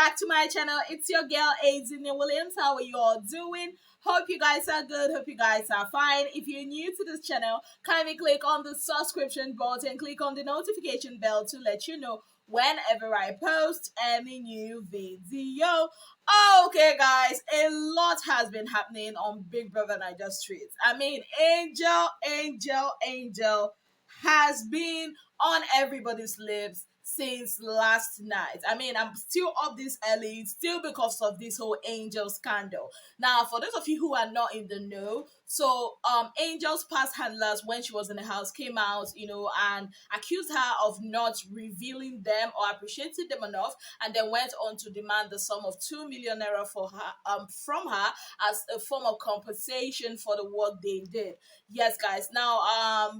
back to my channel. It's your girl Aidinia Williams. How are you all doing? Hope you guys are good. Hope you guys are fine. If you're new to this channel, kindly click on the subscription button, click on the notification bell to let you know whenever I post any new video. Okay, guys, a lot has been happening on Big Brother Niger Streets. I mean, Angel has been on everybody's lips since last night. I mean, I'm still up this early, still because of this whole Angel scandal. Now, for those of you who are not in the know, so Angel's past handlers, when she was in the house, came out, and accused her of not revealing them or appreciating them enough, and then went on to demand the sum of 2 million naira for her, from her as a form of compensation for the work they did. Yes, guys. Now,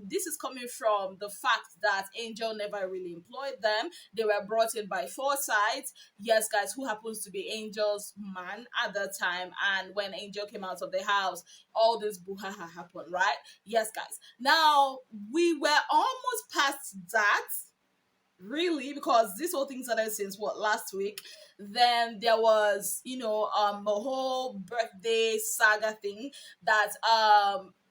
this is coming from the fact that Angel never really employed them. They were brought in by Foresight. Yes, guys, who happens to be Angel's man at that time. And when Angel came out of the house, all this brouhaha happened, right? Yes, guys. Now, we were almost past that, really, because this whole thing started since last week. Then there was a whole birthday saga thing that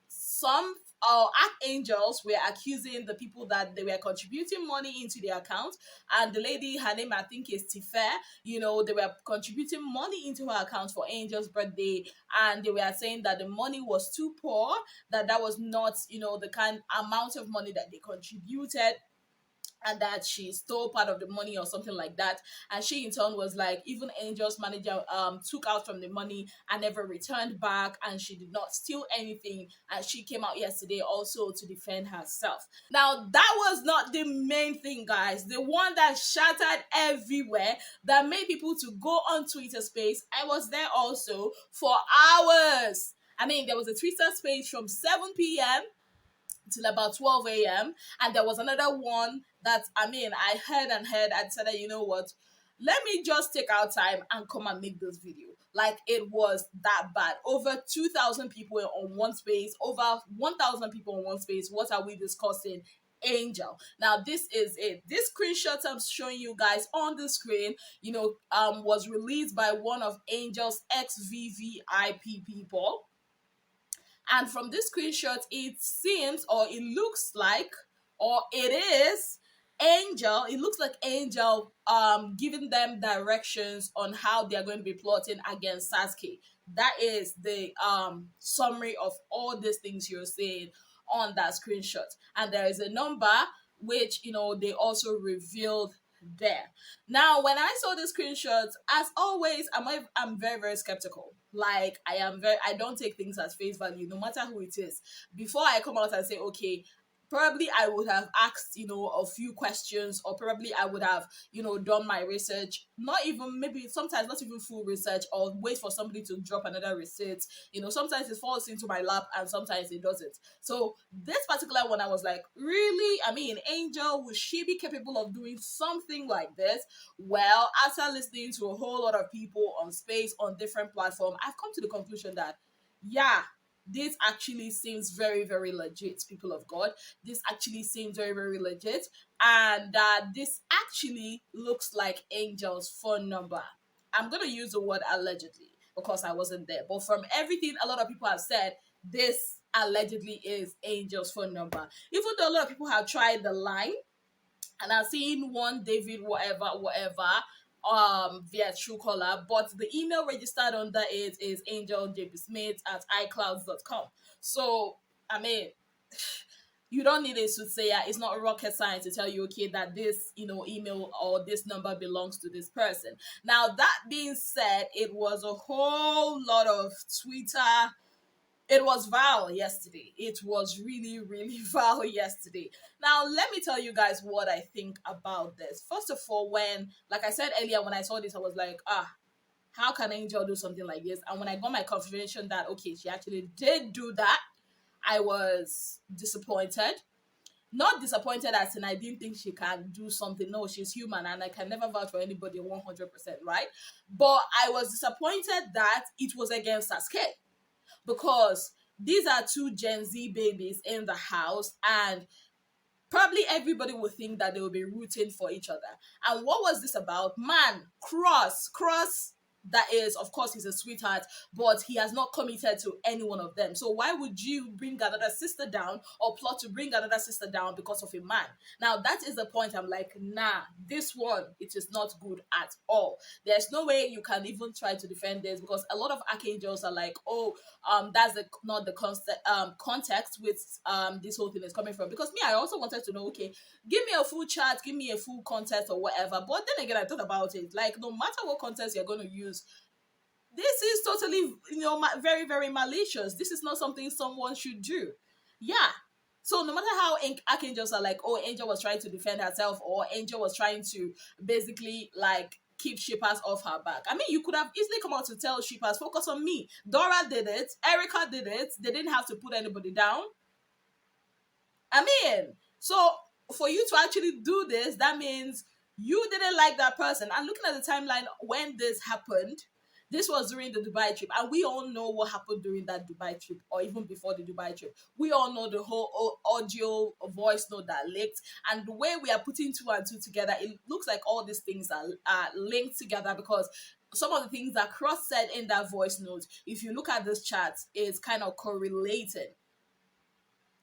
some archangels were accusing the people that they were contributing money into their account, and the lady, her name I think is Tifa, they were contributing money into her account for Angel's birthday, and they were saying that the money was too poor, that was not the kind amount of money that they contributed, and that she stole part of the money or something like that. And she in turn was like, even Angel's manager took out from the money and never returned back, and she did not steal anything, and she came out yesterday also to defend herself. Now, that was not the main thing, guys. The one that shattered everywhere, that made people to go on Twitter space. I was there also for hours. I mean, there was a Twitter space from 7 p.m. till about 12 a.m. And there was another one that, I heard and heard and said that, you know what, let me just take our time and come and make this video. Like, it was that bad. Over 2,000 people on one space, over 1,000 people on one space. What are we discussing? Angel. Now, this is it. This screenshot I'm showing you guys on the screen, was released by one of Angel's ex-VVIP people. And from this screenshot, it seems, or it looks like, or it is Angel. It looks like Angel giving them directions on how they are going to be plotting against Saskay. That is the summary of all these things you're seeing on that screenshot. And there is a number which they also revealed there. Now, when I saw the screenshots, as always, I'm very, very skeptical. Like, I don't take things as face value, no matter who it is. Before I come out and say, okay, probably I would have asked, a few questions, or probably I would have, done my research, not even, maybe sometimes not even full research, or wait for somebody to drop another receipt. Sometimes it falls into my lap and sometimes it doesn't. So this particular one, I was like, really? Angel, would she be capable of doing something like this? Well, after listening to a whole lot of people on space, on different platforms, I've come to the conclusion that, yeah, this actually seems very, very legit, people of God. This actually seems very, very legit. And this actually looks like Angel's phone number. I'm going to use the word allegedly because I wasn't there. But from everything a lot of people have said, this allegedly is Angel's phone number. Even though a lot of people have tried the line, and I've seen one David whatever via Truecaller, but the email registered under it is angeljbsmith@icloud.com. So you don't need a soothsayer. It's not rocket science to tell you, okay, that this email or this number belongs to this person. Now, that being said, it was a whole lot of Twitter. It was vile yesterday. It was really, really vile yesterday. Now, let me tell you guys what I think about this. First of all, like I said earlier, when I saw this, I was like, how can Angel do something like this? And when I got my confirmation that, okay, she actually did do that, I was disappointed. Not disappointed as in I didn't think she can do something. No, she's human and I can never vouch for anybody 100%, right? But I was disappointed that it was against Saskay, because these are two Gen Z babies in the house, and Probably everybody would think that they will be rooting for each other. And what was this about? Man, Cross, that is, of course, he's a sweetheart, but he has not committed to any one of them. So why would you bring another sister down or plot to bring another sister down because of a man? Now that is the point. I'm like, nah, this one, it is not good at all. There's no way you can even try to defend this, because a lot of archangels are like, oh, that's not the context with this whole thing is coming from. Because me, I also wanted to know, okay, give me a full chart, give me a full context or whatever. But then again, I thought about it, like, no matter what context you're going to use, this is totally, very, very malicious. This is not something someone should do. Yeah. So no matter how archangels are like, oh, Angel was trying to defend herself, or Angel was trying to basically like keep shippers off her back. I mean, you could have easily come out to tell shippers, focus on me. Dora did it. Erica did it. They didn't have to put anybody down. I mean, so for you to actually do this, that means you didn't like that person. And looking at the timeline when this happened, this was during the Dubai trip, and we all know what happened during that Dubai trip, or even before the Dubai trip. We all know the whole audio voice note that leaked, and the way we are putting two and two together, it looks like all these things are linked together, because some of the things that Cross said in that voice note, if you look at this chart, is kind of correlated.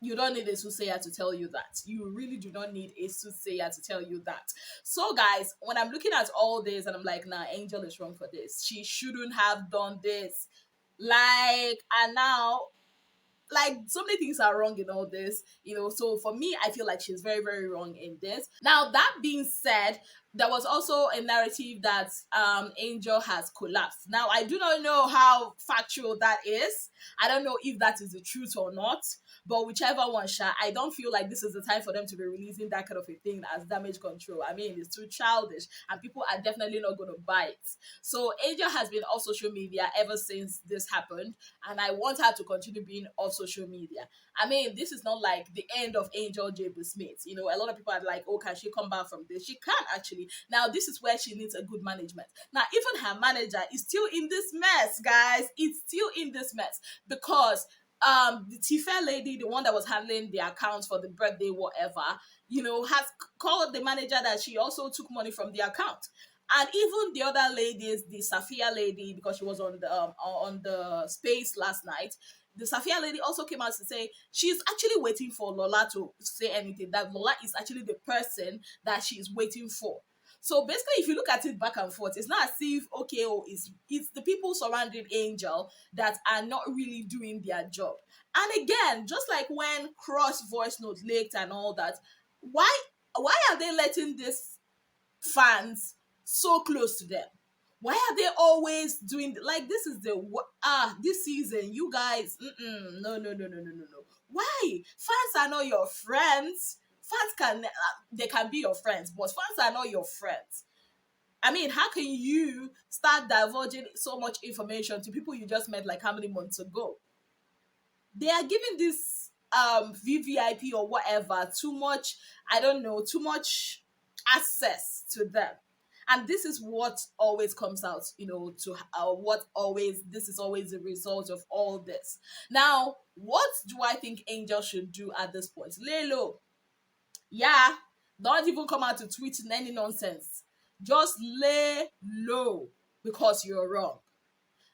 You don't need a soothsayer to tell you that. You really do not need a soothsayer to tell you that. So, guys, when I'm looking at all this and I'm like, nah, Angel is wrong for this. She shouldn't have done this. Like, and now, like, so many things are wrong in all this, so for me, I feel like she's very, very wrong in this. Now, that being said, there was also a narrative that Angel has collapsed. Now, I do not know how factual that is. I don't know if that is the truth or not, but whichever one, I don't feel like this is the time for them to be releasing that kind of a thing as damage control. I mean, it's too childish, and people are definitely not going to buy it. So Angel has been off social media ever since this happened, and I want her to continue being off social media. I mean, this is not like the end of Angel J.B. Smith. A lot of people are like, oh, can she come back from this? She can actually. Now, this is where she needs a good management. Now, even her manager is still in this mess, guys. It's still in this mess, because the Tifa lady, the one that was handling the accounts for the birthday, whatever, has called the manager that she also took money from the account. And even the other ladies, the Safia lady, because she was on the space last night, the Safia lady also came out to say she's actually waiting for Lola to say anything, that Lola is actually the person that she's waiting for. So basically, if you look at it back and forth, it's not as if, okay, oh, it's the people surrounding Angel that are not really doing their job. And again, just like when Cross voice note leaked and all that, why are they letting this fans so close to them? Why are they always doing like this? Is the this season, you guys? No, no, no, no, no, no, no. Why? Fans are not your friends. Fans they can be your friends, but fans are not your friends. I mean, how can you start divulging so much information to people you just met like how many months ago? They are giving this VVIP or whatever too much, I don't know, too much access to them. And this is what always comes out, to this is always the result of all this. Now, what do I think Angel should do at this point? Lay low. Yeah, don't even come out to tweet in any nonsense. Just lay low, because you're wrong.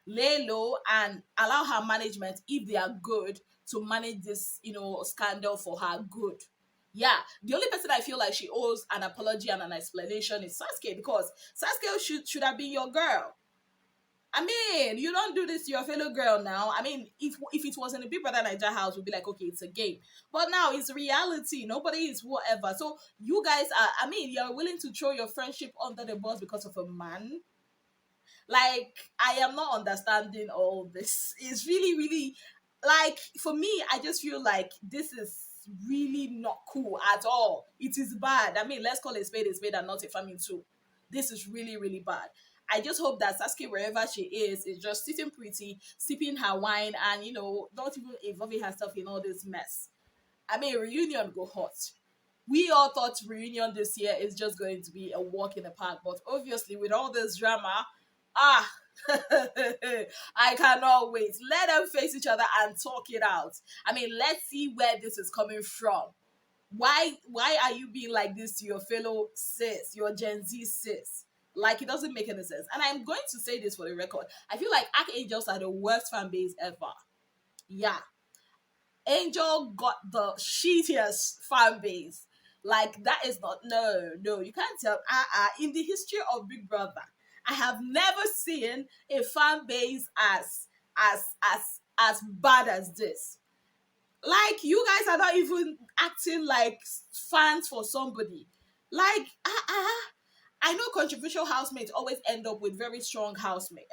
Lay low and allow her management, if they are good, to manage this, scandal for her good. Yeah, the only person I feel like she owes an apology and an explanation is Saskay, because Saskay should have been your girl. I mean, you don't do this to your fellow girl now. I mean, if it was in a Big Brother Niger house, we'd be like, okay, it's a game. But now it's reality. Nobody is whatever. So you guys you're willing to throw your friendship under the bus because of a man? Like, I am not understanding all this. It's really, really, like, for me, I just feel like this is really not cool at all. It is bad. I mean, let's call it a spade and not a farming tool. This is really, really bad. I just hope that Sasuke, wherever she is just sitting pretty, sipping her wine, and, not even involving herself in all this mess. I mean, reunion go hot. We all thought reunion this year is just going to be a walk in the park, but obviously with all this drama, I cannot wait. Let them face each other and talk it out. I mean, let's see where this is coming from. Why are you being like this to your fellow sis, your Gen Z sis? Like, it doesn't make any sense. And I'm going to say this for the record. I feel like Archangels are the worst fan base ever. Yeah. Angel got the shittiest fan base. Like, that is not, no, you can't tell. In the history of Big Brother, I have never seen a fan base as bad as this. Like, you guys are not even acting like fans for somebody. Like, I know controversial housemates always end up with very strong housemate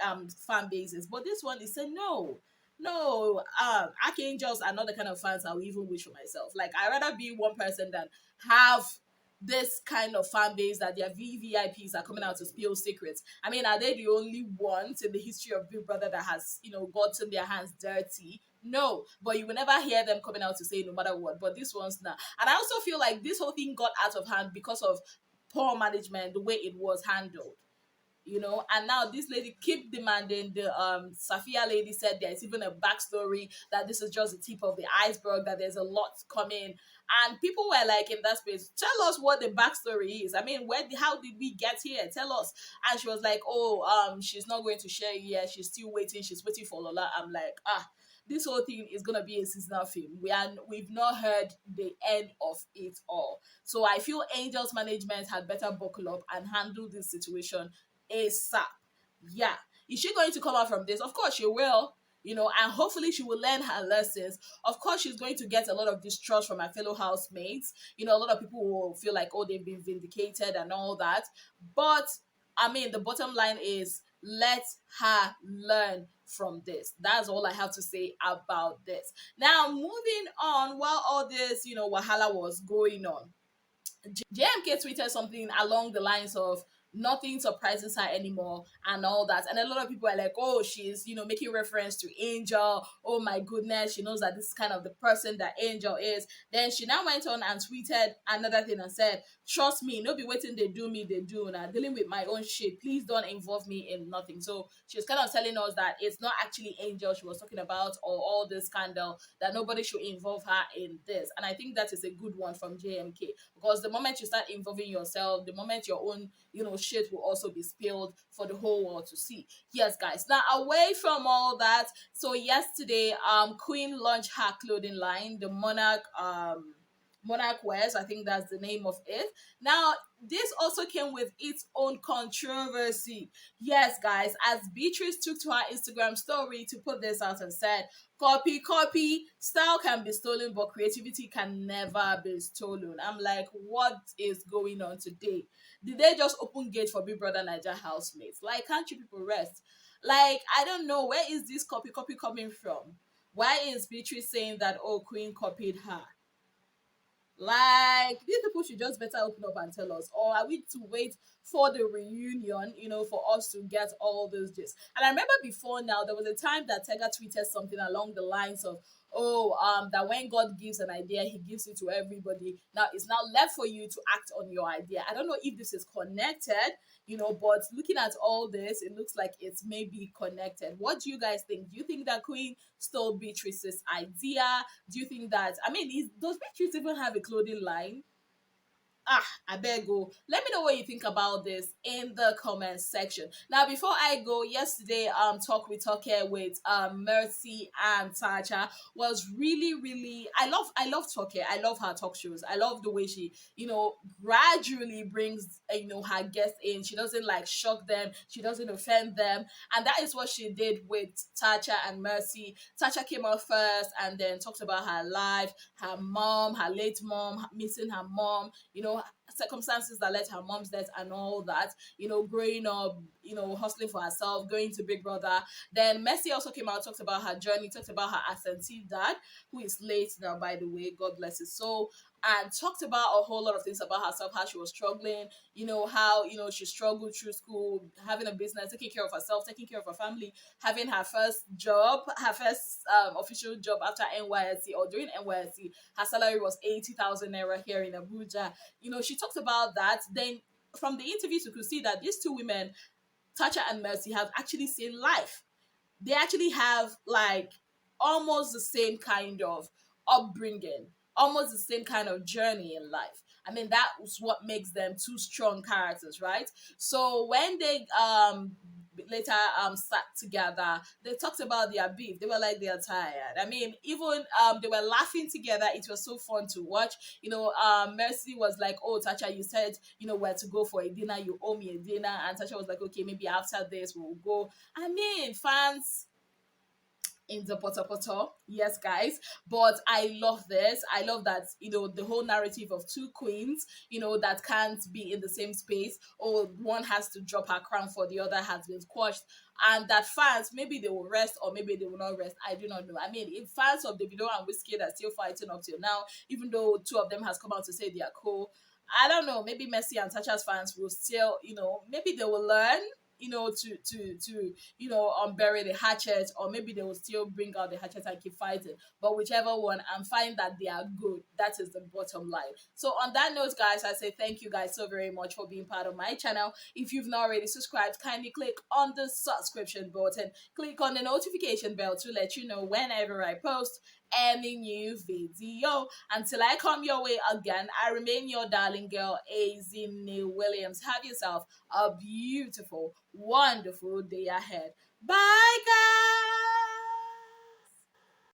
fan bases, but this one is saying no. No, archangels are not the kind of fans I would even wish for myself. Like, I'd rather be one person than have this kind of fan base that their VVIPs are coming out to spill secrets. I mean, are they the only ones in the history of Big Brother that has, gotten their hands dirty? No, but you will never hear them coming out to say no matter what. But this one's not. And I also feel like this whole thing got out of hand because of poor management, the way it was handled. And now this lady keep demanding. The Safia lady said there's even a backstory, that this is just the tip of the iceberg, that there's a lot coming. And people were like, in that space, tell us what the backstory is. I mean, how did we get here? Tell us. And she was like, oh, she's not going to share yet, she's still waiting, she's waiting for Lola. I'm like, this whole thing is gonna be a seasonal film. We've not heard the end of it all. So I feel Angels management had better buckle up and handle this situation ASAP. Yeah. Is she going to come out from this? Of course she will. And hopefully she will learn her lessons. Of course, she's going to get a lot of distrust from her fellow housemates. A lot of people will feel like, oh, they've been vindicated and all that. But I mean, the bottom line is, let her learn from this. That's all I have to say about this. Now, moving on, while all this, wahala was going on, JMK tweeted something along the lines of, nothing surprises her anymore and all that. And a lot of people are like, oh, she's, making reference to Angel. Oh my goodness, she knows that this is kind of the person that Angel is. Then she now went on and tweeted another thing and said, trust me, no be waiting, they do me, they do. Now, dealing with my own shit. Please don't involve me in nothing. So she was kind of telling us that it's not actually Angel she was talking about, or all this scandal, that nobody should involve her in this. And I think that is a good one from JMK, because the moment you start involving yourself, the moment your own, shit will also be spilled for the whole world to see. Yes, guys. Now, away from all that, so yesterday, Queen launched her clothing line, the Monarch Wears, I think that's the name of it. Now, this also came with its own controversy. Yes, guys, as Beatrice took to her Instagram story to put this out and said, copy, style can be stolen, but creativity can never be stolen. I'm like, what is going on today? Did they just open gate for Big Brother Niger housemates? Like, can't you people rest? Like, I don't know, where is this copy coming from? Why is Beatrice saying that, oh, Queen copied her? Like, these people should just better open up and tell us. Or are we to wait for the reunion, for us to get all those gist? And I remember before now, there was a time that Tega tweeted something along the lines of, oh, that when God gives an idea, he gives it to everybody. Now it's now left for you to act on your idea. I don't know if this is connected, but looking at all this, it looks like it's maybe connected. What do you guys think? Do you think that Queen stole Beatrice's idea? Do you think that, I mean, does Beatrice even have a clothing line? I beg go. Let me know what you think about this in the comment section. Now, before I go, yesterday, Talk with Toke with Mercy and Tacha was really, really. I love Toke. I love her talk shows. I love the way she, gradually brings, her guests in. She doesn't like shock them. She doesn't offend them, and that is what she did with Tacha and Mercy. Tacha came out first and then talked about her life, her mom, her late mom, missing her mom, circumstances that led to her mom's death and all that, growing up, hustling for herself, going to Big Brother. Then Mercy also came out, talked about her journey, talked about her absentee dad, who is late now, by the way, God bless his soul, and talked about a whole lot of things about herself, how she was struggling, how, she struggled through school, having a business, taking care of herself, taking care of her family, having her first job, her first official job after NYSC, or during NYSC, her salary was 80,000 naira here in Abuja. She talked about that. Then from the interviews, you could see that these two women, Tacha and Mercy, have actually seen life. They actually have like almost the same kind of upbringing, almost the same kind of journey in life. I mean, that was what makes them two strong characters, right? So when they later sat together, they talked about their beef. They were like, they are tired. I mean, even they were laughing together. It was so fun to watch. Mercy was like, oh, Tasha, you said where to go for a dinner, you owe me a dinner. And Tasha was like, okay, maybe after this we'll go. I mean, fans in the potopoto. Yes, guys. But I love this. I love that, the whole narrative of two queens, that can't be in the same space, or one has to drop her crown for the other has been squashed. And that fans, maybe they will rest or maybe they will not rest. I do not know. I mean, if fans of Davido and Whiskey are still fighting up till now, even though two of them has come out to say they are cool, I don't know. Maybe Messi and Tasha's fans will still, maybe they will learn, to unbury the hatchet, or maybe they will still bring out the hatchet and keep fighting. But whichever one, I'm fine that they are good. That is the bottom line. So on that note, guys, I say thank you guys so very much for being part of my channel. If you've not already subscribed, kindly click on the subscription button. Click on the notification bell to let you know whenever I post any new video. Until I come your way again, I remain your darling girl, Azine Williams. Have yourself a beautiful, wonderful day ahead. Bye, guys.